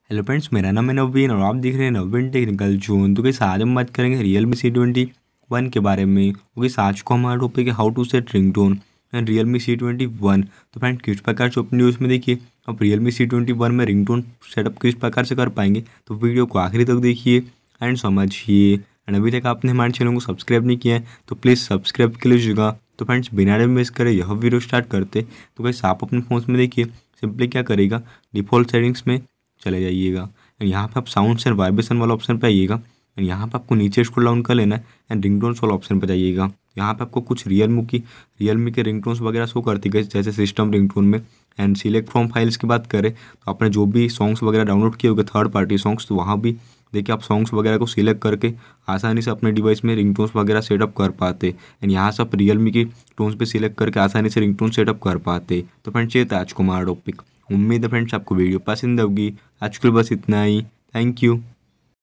Hello friends, मेरा नाम है नवीन और आप देख रहे हैं नवीन टेक्निकल जोन। तो कैसे आज हम बात करेंगे Realme C21 के बारे में। क्योंकि आज को हमारा टॉपिक है how to set ringtone and Realme C21। तो फ्रेंड्स, किस प्रकार से ओपन न्यूज़ में देखिए आप Realme C21 में रिंगटोन सेटअप किस प्रकार से कर पाएंगे। तो वीडियो को आखिरी तक देखिए एंड समझिए। एंड अभी तक आपने हमारे चैनल को सब्सक्राइब नहीं किया है तो प्लीज़ सब्सक्राइब कर लीजिएगा। तो फ्रेंड्स, बिना टाइम वेस्ट करे यह वीडियो स्टार्ट करते। तो कैसे आप अपने फ़ोन में देखिए सिंपली क्या करेगा, डिफ़ॉल्ट सेटिंग्स में चले जाइएगा। यहाँ पे आप साउंड्स एंड वाइब्रेशन वाला ऑप्शन पे आइएगा। एंड यहाँ पे आपको नीचे स्क्रॉल डाउन कर लेना है एंड रिंगटोन्स वाला ऑप्शन पे जाइएगा। यहाँ पे आपको कुछ रियलमी के रिंगटोन्स वगैरह शो करती है जैसे सिस्टम रिंगटोन में। एंड सिलेक्ट फ्रॉम फाइल्स की बात करें तो आपने जो भी सॉन्ग्स वगैरह डाउनलोड किए होंगे थर्ड पार्टी सॉन्ग्स, तो वहाँ भी देखिए आप सॉन्ग्स वगैरह को सिलेक्ट करके आसानी से अपने डिवाइस में रिंगटोन्स वगैरह सेटअप कर पाते। एंड यहाँ से आप रियलमी की टोन्स पे सिलेक्ट करके आसानी से रिंगटोन सेटअप कर पाते। तो फ्रेंड्स, ये था आज को हमारा टॉपिक। उम्मीद है फ्रेंड्स आपको वीडियो पसंद होगी। आज के लिए बस इतना ही। Thank you.